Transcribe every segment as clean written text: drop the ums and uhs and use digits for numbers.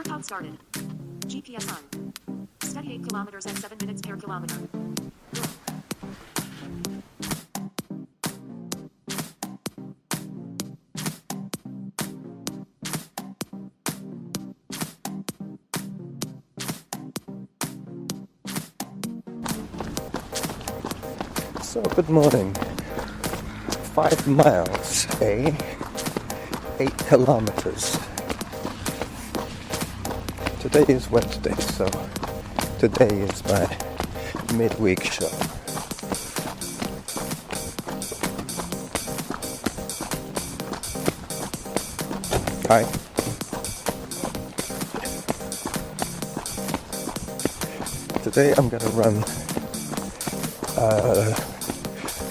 Workout started. GPS on. Steady 8 kilometers at 7 minutes per kilometer. So, good morning. 5 miles, 8 kilometers. Today is Wednesday, so today is my midweek show. Hi. Today I'm going to run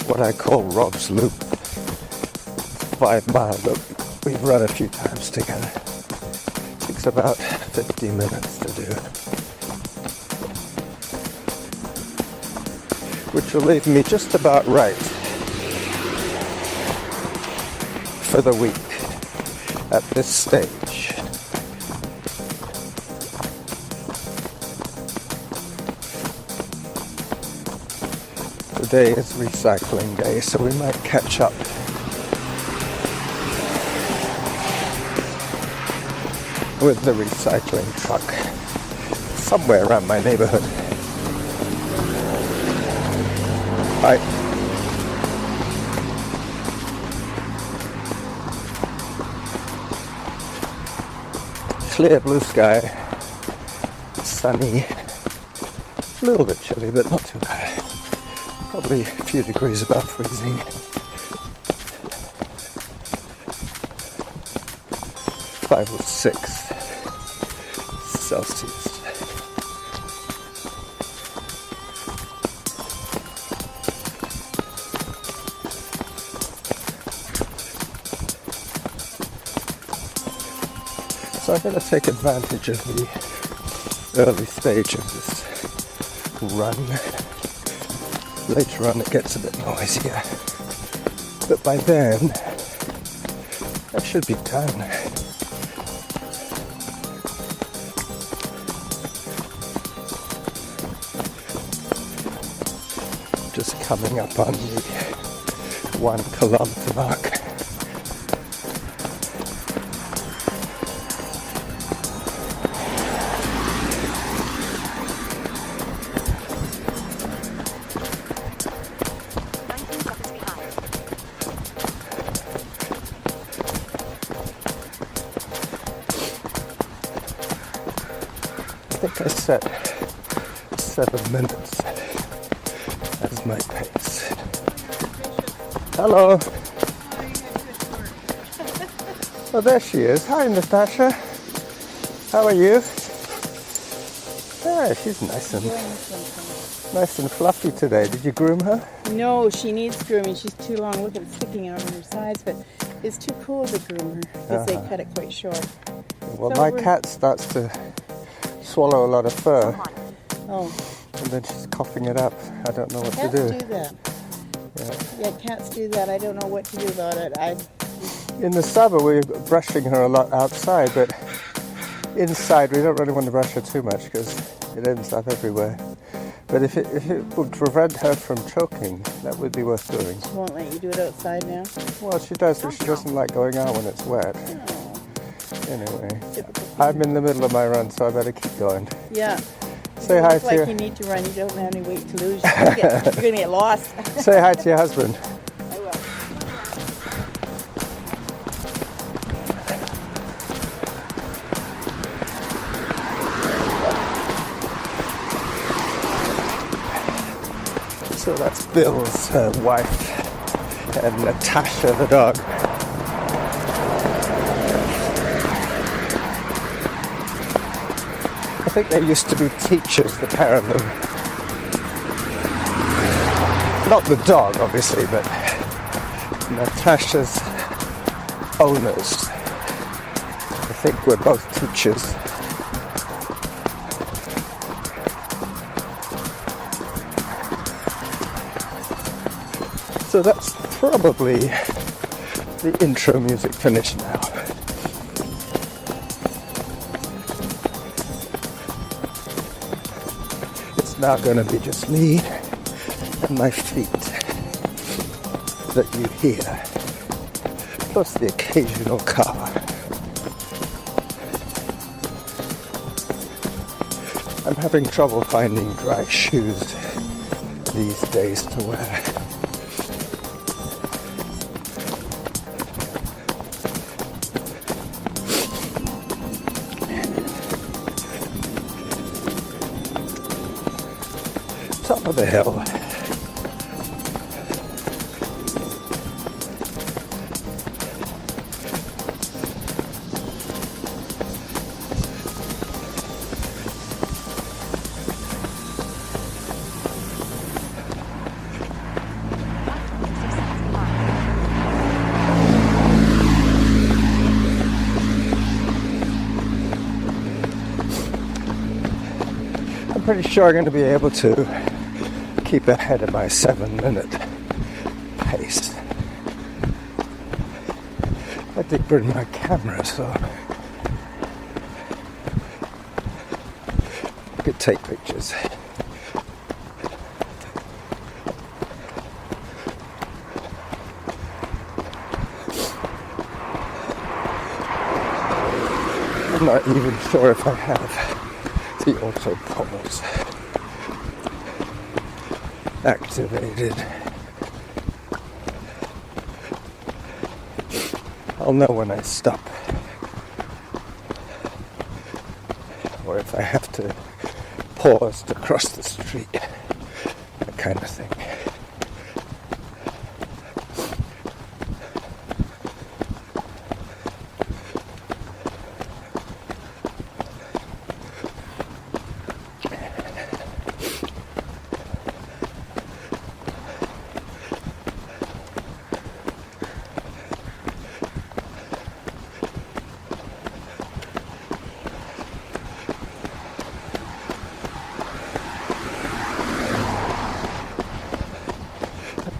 what I call Rob's Loop. 5-mile loop. We've run a few times together. Takes about 15 minutes to do. Which will leave me just about right for the week at this stage. Today is recycling day, so we might catch up. With the recycling truck somewhere around my neighborhood. Hi. Clear blue sky, sunny, a little bit chilly, but not too bad. Probably a few degrees above freezing. 5 or 6 Celsius. So I'm going to take advantage of the early stage of this run. Later on it gets a bit noisier, but by then I should be done. Just coming up on the 1 kilometer mark. I think I set 7 minutes as my pace. Hello. Oh, there she is. Hi, Natasha. How are you? Yeah, she's nice and fluffy today. Did you groom her? No, she needs grooming. She's too long. Look at it sticking out on her sides, but it's too cool to groom her because they cut it quite short. Well, so my cat starts to swallow a lot of fur. Oh. And then she's coughing it up. I don't know what to do. Cats do that. Yeah, cats do that. I don't know what to do about it. In the summer, we're brushing her a lot outside, but inside, we don't really want to brush her too much because it ends up everywhere. But if it would prevent her from choking, that would be worth doing. She won't let you do it outside now? Well, she does, but she doesn't like going out when it's wet. Oh. Anyway, I'm in the middle of my run, so I better keep going. Yeah. Say hi to you need to run. You don't have any weight to lose. You're going to get lost. Say hi to your husband. I will. So that's Bill's wife and Natasha the dog. I think they used to be teachers, the pair of them. Not the dog, obviously, but Natasha's owners. I think we're both teachers. So that's probably the intro music finished now. now going to be just me and my feet that you hear, plus the occasional car. I'm having trouble finding dry shoes these days to wear. Top of the hill. I'm pretty sure I'm going to be able to keep ahead of my 7-minute pace. I did bring my camera, so I could take pictures. I'm not even sure if I have the auto pause activated. I'll know when I stop, or if I have to pause to cross the street, that kind of thing.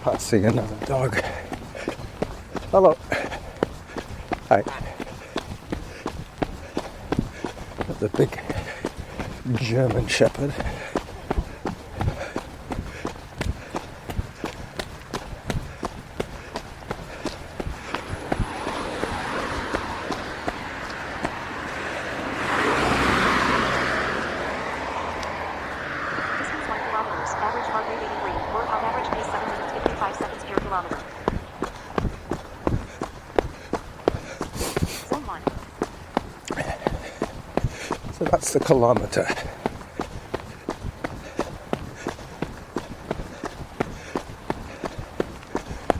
Passing another dog. Hello. Hi. The big German Shepherd. Distance 1 kilometers. Average heart rate 83. Workout average pace 7 minutes 55 seconds per kilometer. Zone 1. So that's the kilometer.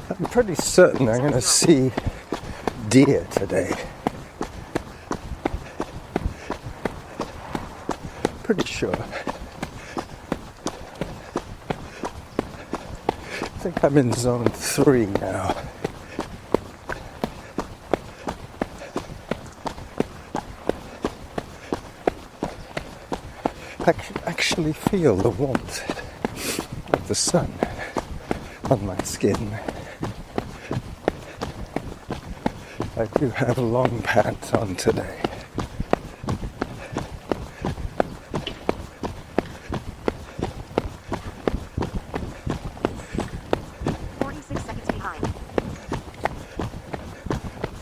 I'm pretty certain I'm going to see deer today. Pretty sure. I think I'm in zone 3 now. I can actually feel the warmth of the sun on my skin. I do have long pants on today.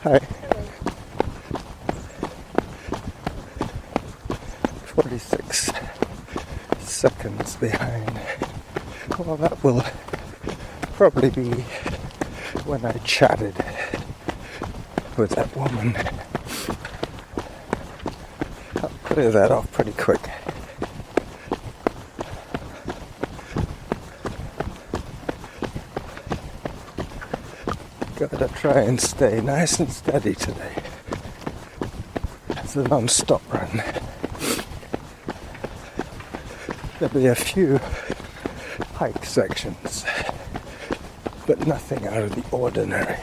Hi. 46 seconds behind. Well, that will probably be when I chatted with that woman. I'll clear that off pretty quick. Gotta try and stay nice and steady today. It's a non-stop run. There'll be a few hike sections, but nothing out of the ordinary.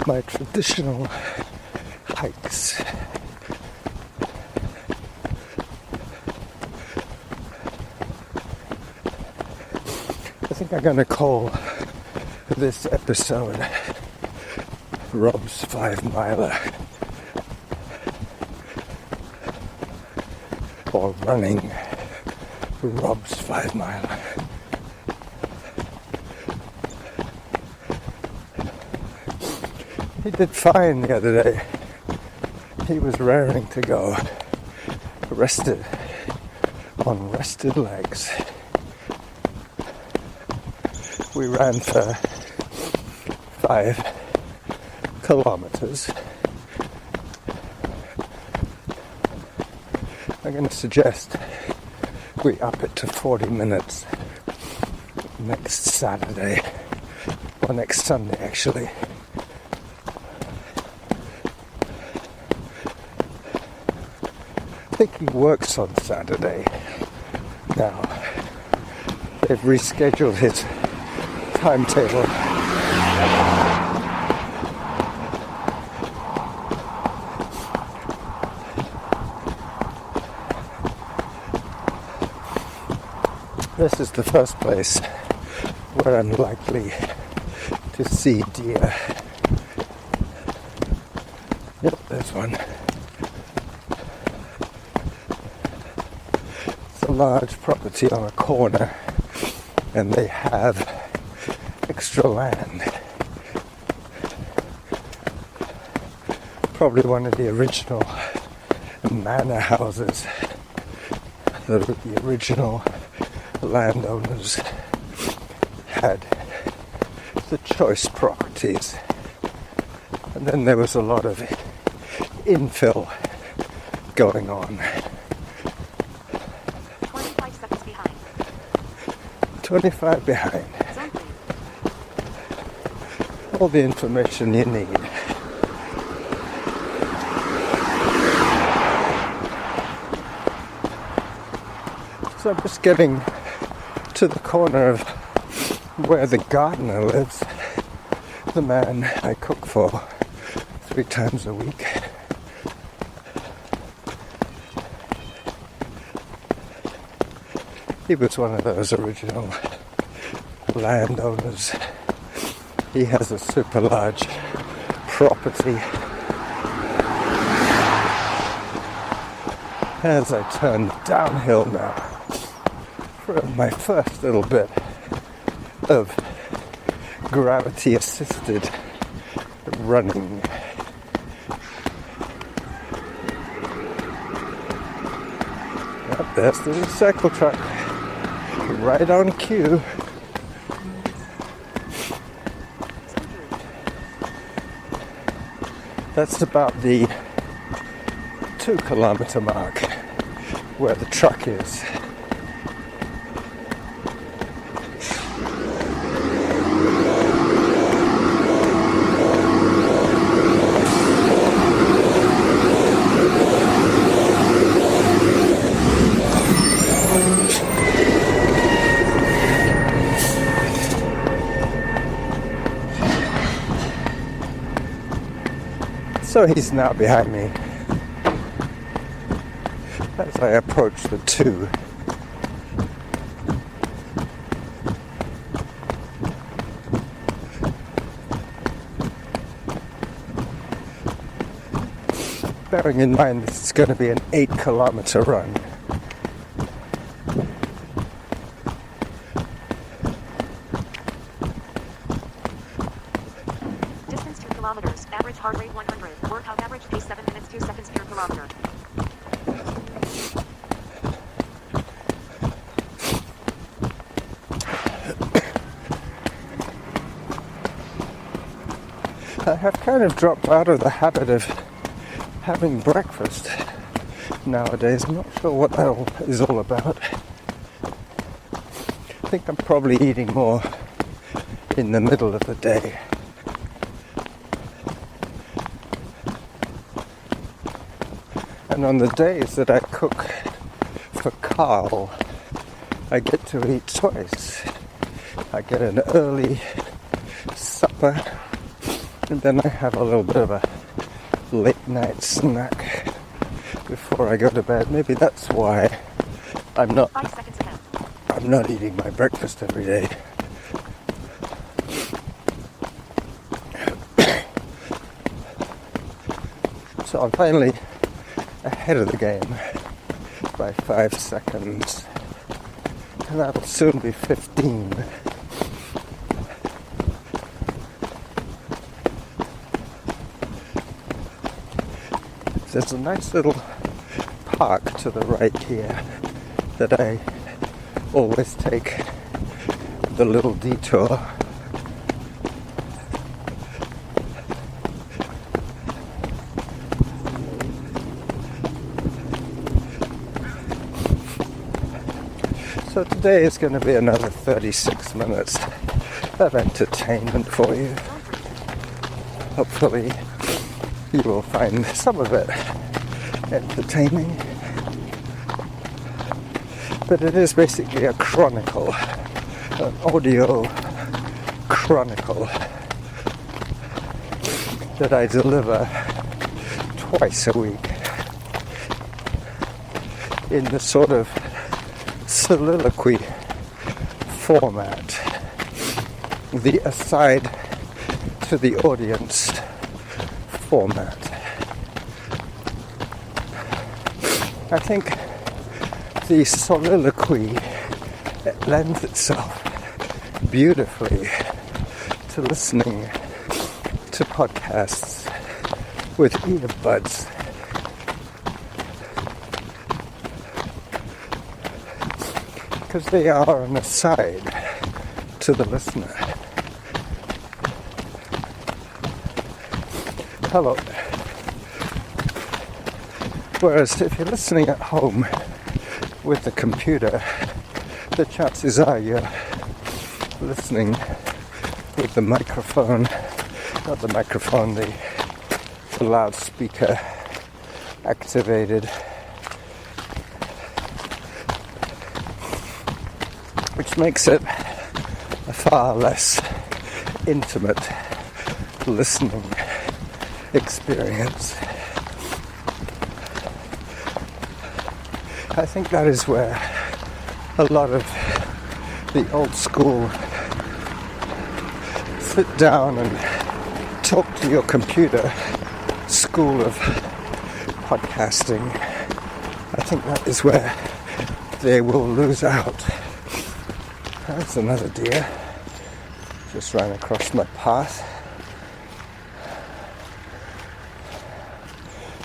My traditional hikes. I think I'm going to call this episode Rob's 5 Miler. or running Rob's 5 mile. He did fine the other day. He was raring to go, rested, on rested legs. We ran for 5 kilometers. I'm going to suggest we up it to 40 minutes next Saturday, or next Sunday actually. I think he works on Saturday now. They've rescheduled his timetable. This is the first place where I'm likely to see deer. Yep, there's one. It's a large property on a corner, and they have extra land. Probably one of the original manor houses. The original landowners had the choice properties, and then there was a lot of infill going on. 25 seconds behind. 25 behind. Zone 3. All the information you need. So I'm just getting to the corner of where the gardener lives, the man I cook for 3 times a week. He was one of those original landowners. He has a super large property. As I turn downhill now, for my first little bit of gravity-assisted running. Yep, there's the recycle truck, right on cue. That's about the 2 kilometer mark where the truck is. So he's now behind me as I approach the 2. Bearing in mind this is going to be an 8 kilometer run. Distance 2 kilometers. Average heart rate 100. Workout average pace 7 minutes 2 seconds per kilometer. I have kind of dropped out of the habit of having breakfast nowadays. I'm not sure what that is all about. I think I'm probably eating more in the middle of the day. And on the days that I cook for Carl, I get to eat twice. I get an early supper, and then I have a little bit of a late night snack before I go to bed. Maybe that's why I'm not 5 seconds ahead. I'm not eating my breakfast every day. So I'm finally ahead of the game. by 5 seconds. And that'll soon be 15. There's a nice little park to the right here that I always take the little detour. So today is going to be another 36 minutes of entertainment for you. Hopefully you will find some of it entertaining. But it is basically a chronicle, an audio chronicle that I deliver twice a week in the sort of soliloquy format, the aside to the audience format. I think the soliloquy lends itself beautifully to listening to podcasts with earbuds. Because they are an aside to the listener. Hello. Whereas if you're listening at home with the computer, the chances are you're listening with the microphone, not the microphone, the loudspeaker activated, which makes it a far less intimate listening experience. I think that is where a lot of the old school sit down and talk to your computer school of podcasting. I think that is where they will lose out. That's another deer just ran across my path.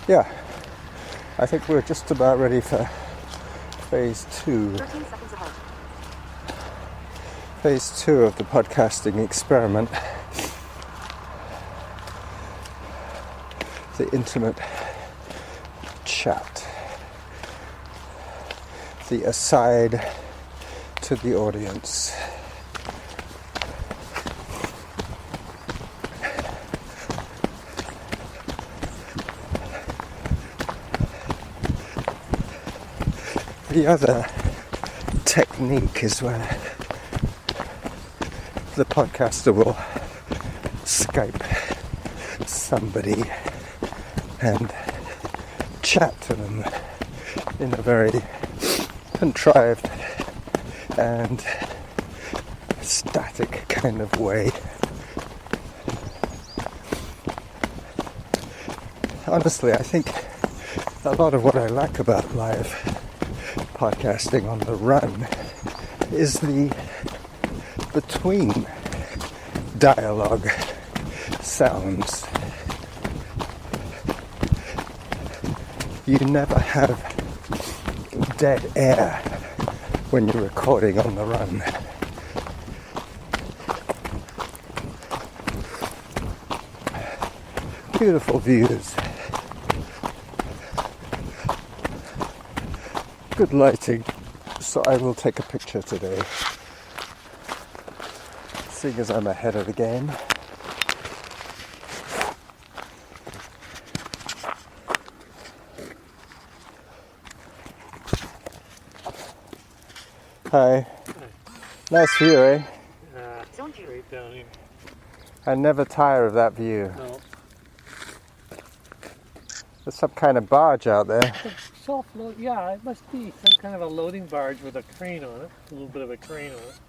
Yeah, I think we're just about ready for phase 2. 13 seconds ahead. Phase 2 of the podcasting experiment. The intimate chat. The aside to the audience. The other technique is where the podcaster will Skype somebody and chat to them in a very contrived and static kind of way. Honestly, I think a lot of what I like about live podcasting on the run is the between dialogue sounds. You never have dead air when you're recording on the run. Beautiful views. Good lighting, so I will take a picture today, seeing as I'm ahead of the game. Hi. Nice view, eh? Right down here. I never tire of that view. No. There's some kind of barge out there. Soft load, yeah, it must be some kind of a loading barge with a crane on it. A little bit of a crane on it.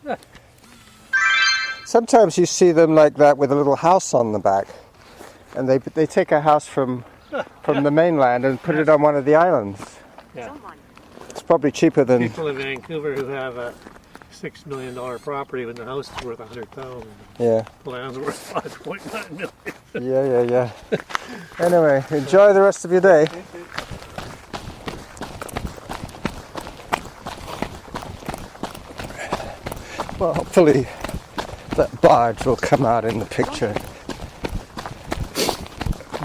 Yeah. Sometimes you see them like that with a little house on the back. And they take a house from the mainland and put it on one of the islands. Yeah. Zone 1. It's probably cheaper than... People in Vancouver who have a $6 million property when the house is worth $100,000. Yeah. The land's worth $5.9 million. Yeah. Anyway, enjoy the rest of your day. Well, hopefully that barge will come out in the picture.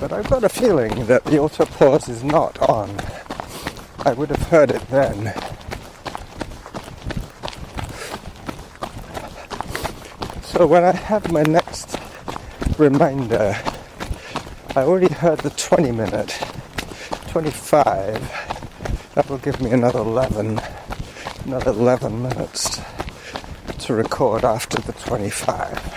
But I've got a feeling that the auto pause is not on. I would have heard it then. So when I have my next reminder, I already heard the 20 minute, 25. That will give me another 11 minutes to record after the 25.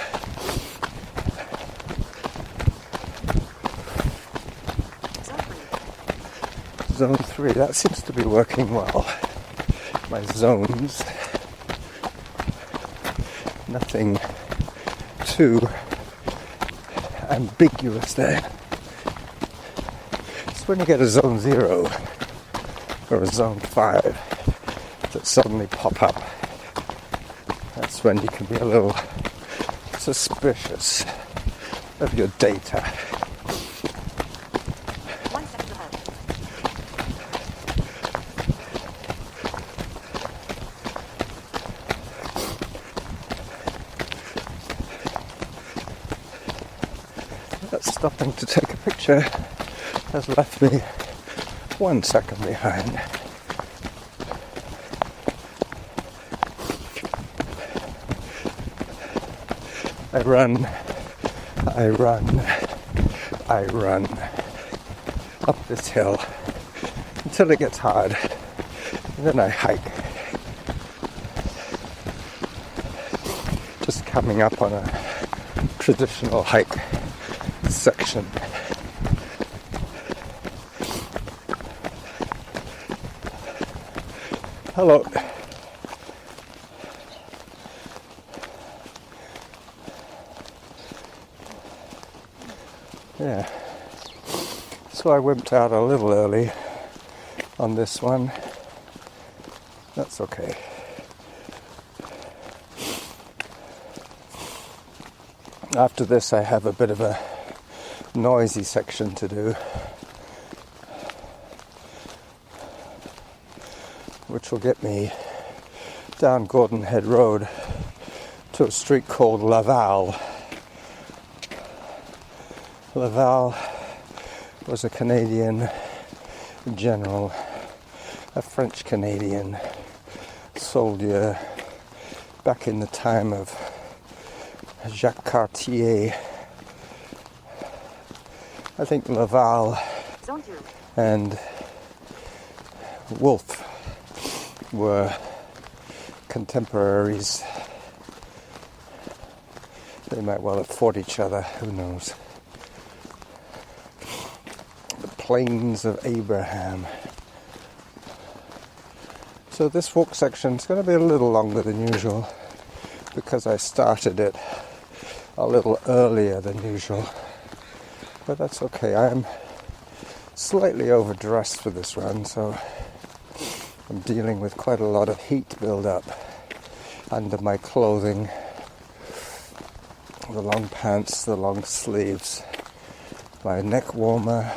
Zone 3, that seems to be working well. My zones, nothing too ambiguous there. It's when you get a zone 0 or a zone 5 that suddenly pop up. That's when you can be a little suspicious of your data. 1 second ahead. That stopping to take a picture has left me 1 second behind. I run up this hill until it gets hard, and then I hike. Just coming up on a traditional hike section. Hello. Yeah, so I wimped out a little early on this one. That's okay. After this I have a bit of a noisy section to do, which will get me down Gordon Head Road to a street called Laval. Laval was a Canadian general, a French-Canadian soldier back in the time of Jacques Cartier. I think Laval Zone 2. and Wolfe were contemporaries. They might well have fought each other, who knows. Plains of Abraham. So this walk section is going to be a little longer than usual because I started it a little earlier than usual, but that's okay. I am slightly overdressed for this run, so I'm dealing with quite a lot of heat build-up under my clothing, the long pants, the long sleeves, my neck warmer,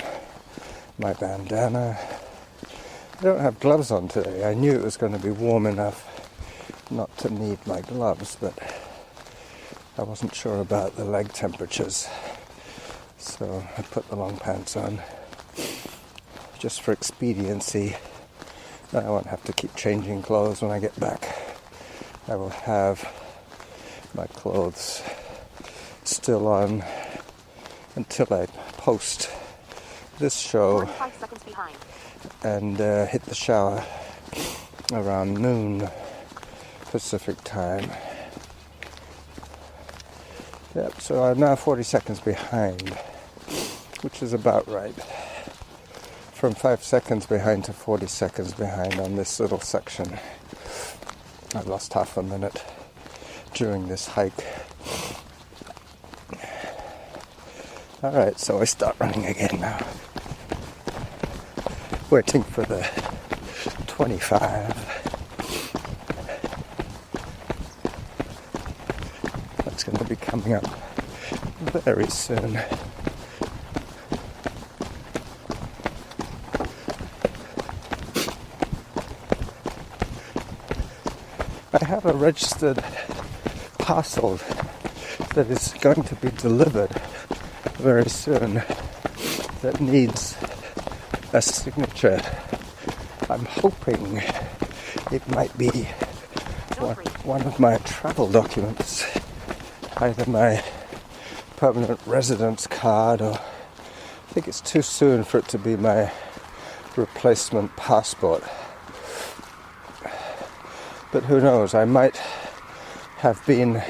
my bandana. I don't have gloves on today. I knew it was going to be warm enough not to need my gloves, but I wasn't sure about the leg temperatures, so I put the long pants on just for expediency. I won't have to keep changing clothes when I get back. I will have my clothes still on until I post this show 45 seconds behind. and hit the shower around noon Pacific time. Yep, so I'm now 40 seconds behind, which is about right. From 5 seconds behind to 40 seconds behind on this little section. I've lost half a minute during this hike. Alright, so I start running again now. Waiting for the 25. That's going to be coming up very soon. I have a registered parcel that is going to be delivered very soon that needs a signature. I'm hoping it might be one of my travel documents, either my permanent residence card, or I think it's too soon for it to be my replacement passport. But who knows, I might have been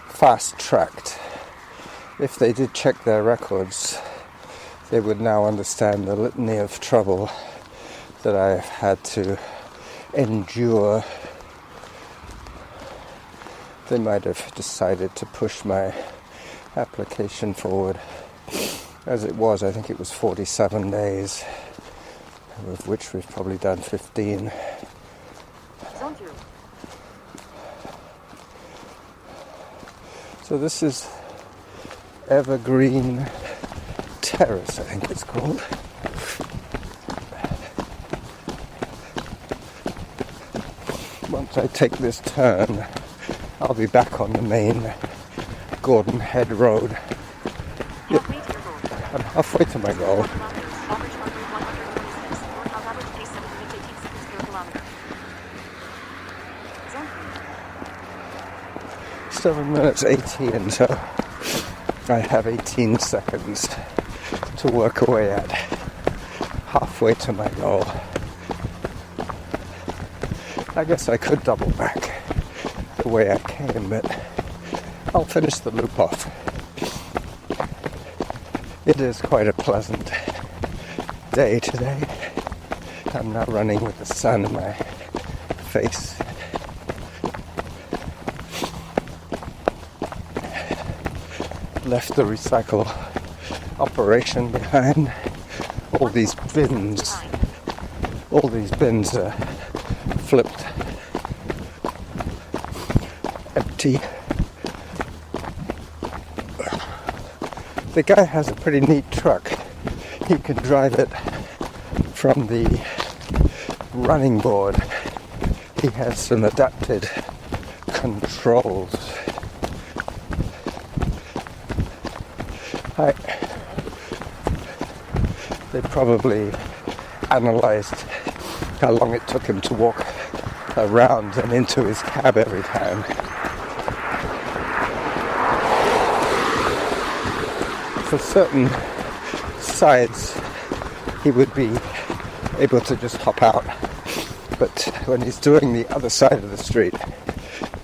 fast-tracked. If they did check their records, they would now understand the litany of trouble that I've had to endure. They might have decided to push my application forward. As it was, I think it was 47 days, of which we've probably done 15. Zone 2. So this is Evergreen Terrace, I think it's called. Once I take this turn, I'll be back on the main Gordon Head Road. Halfway to your goal. I'm halfway to my goal. 4 kilometers. Average heart rate 126. Workout average pace 7 minutes 18 seconds per kilometer. Zone 3. 7 minutes 18, so I have 18 seconds to work away at. Halfway to my goal. I guess I could double back the way I came, but I'll finish the loop off. It is quite a pleasant day today. I'm now running with the sun in my face. Left the recycle operation behind. All these bins are flipped empty. The guy has a pretty neat truck. He can drive it from the running board. He has some adapted controls. They probably analyzed how long it took him to walk around and into his cab every time. For certain sides, he would be able to just hop out. But when he's doing the other side of the street,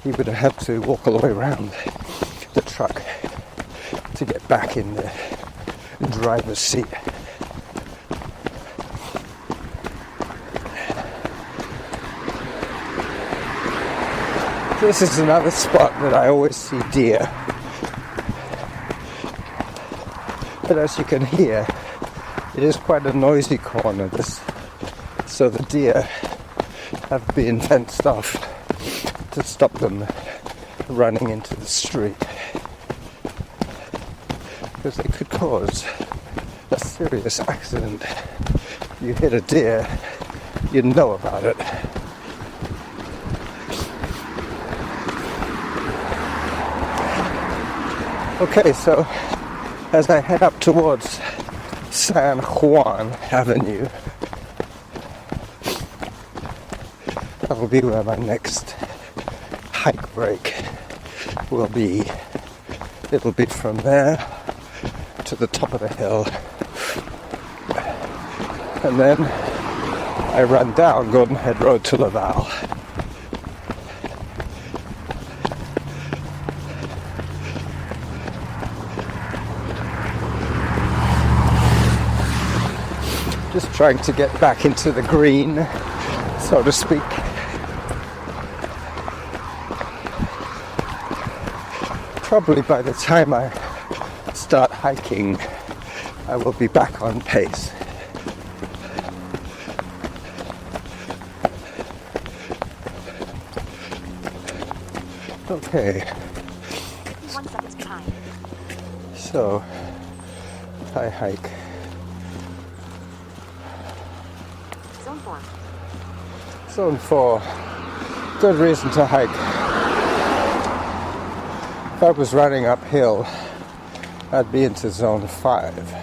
he would have to walk all the way around the truck to get back in the driver's seat. This is another spot that I always see deer. But as you can hear, it is quite a noisy corner, this, so the deer have been fenced off to stop them running into the street, because they could cause a serious accident. You hit a deer, you know about it. Okay, so as I head up towards San Juan Avenue, that will be where my next hike break will be. It'll be from there to the top of the hill, and then I run down Golden Head Road to Laval. Just trying to get back into the green, so to speak. Probably by the time I start hiking, I will be back on pace. Okay, 51 seconds behind. so I hike. Zone 4. Zone 4. Good reason to hike. If I was running uphill, I'd be into zone 5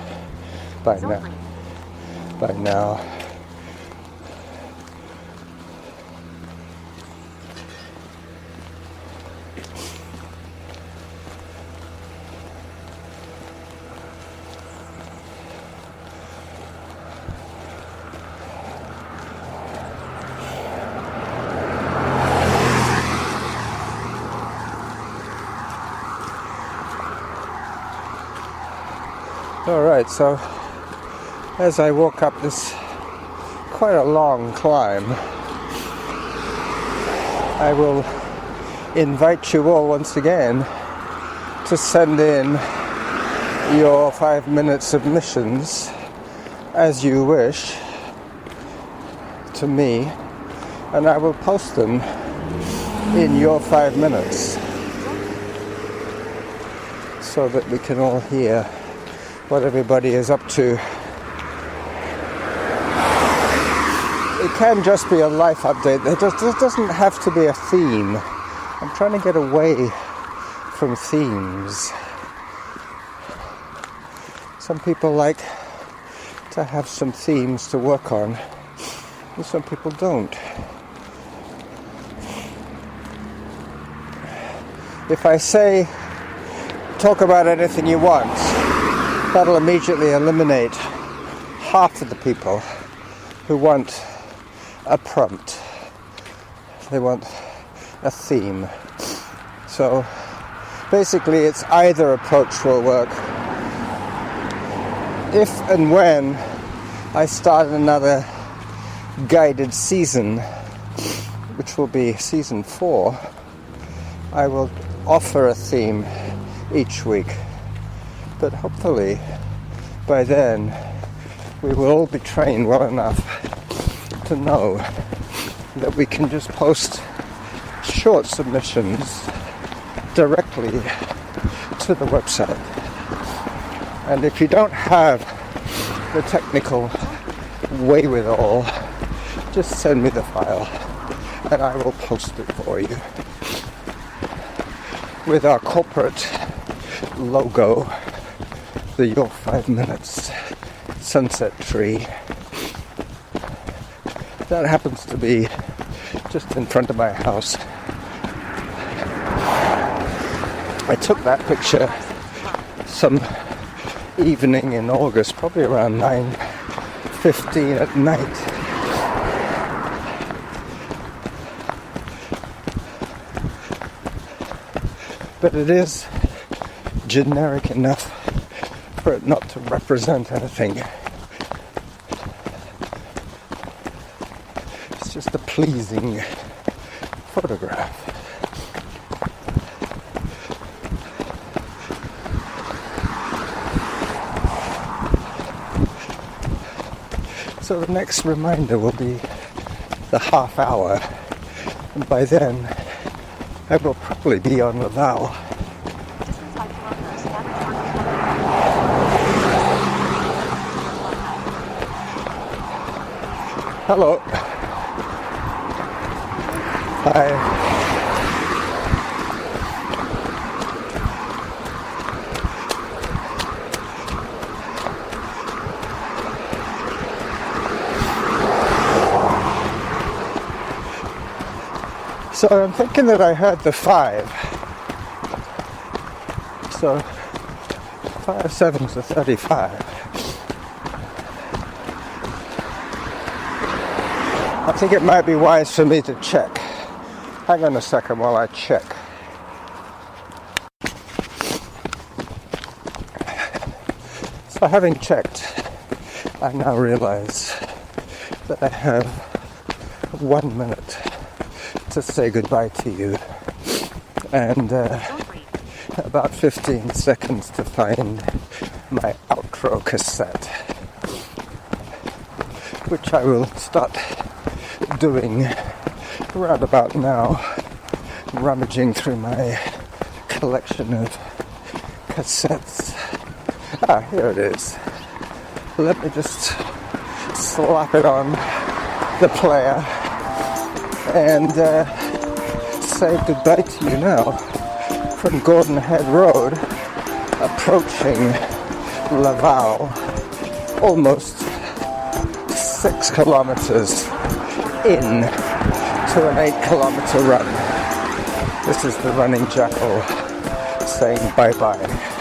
by Zone now. 3. By now. Alright, so as I walk up this quite a long climb, I will invite you all once again to send in your 5-minute submissions as you wish to me, and I will post them in your 5 minutes so that we can all hear what everybody is up to. It can just be a life update. There doesn't have to be a theme. I'm trying to get away from themes. Some people like to have some themes to work on, and some people don't. If I say, talk about anything you want, that'll immediately eliminate half of the people who want a prompt. They want a theme. So basically it's either approach will work. If and when I start another guided season, which will be season 4, I will offer a theme each week. But hopefully, by then, we will all be trained well enough to know that we can just post short submissions directly to the website. And if you don't have the technical wherewithal, just send me the file and I will post it for you with our corporate logo, the Your 5 Minutes sunset tree. That happens to be just in front of my house. I took that picture some evening in August, probably around 9:15 at night. But it is generic enough for it not to represent anything. It's just a pleasing photograph. So the next reminder will be the half hour, and by then I will probably be on Laval. Distance 5 kilometers. Average heart rate 100. Hello. Hi. So I'm thinking that I heard the 5. So 5 sevens are 35. I think it might be wise for me to check. Hang on a second while I check. So having checked, I now realize that I have 1 minute to say goodbye to you, and about 15 seconds to find my outro cassette, which I will start doing right about now, rummaging through my collection of cassettes. Ah, here it is. Let me just slap it on the player and say goodbye to you now from Gordon Head Road, approaching Laval, almost 6 kilometers in to an 8-kilometer run. This is the running jackal saying bye-bye.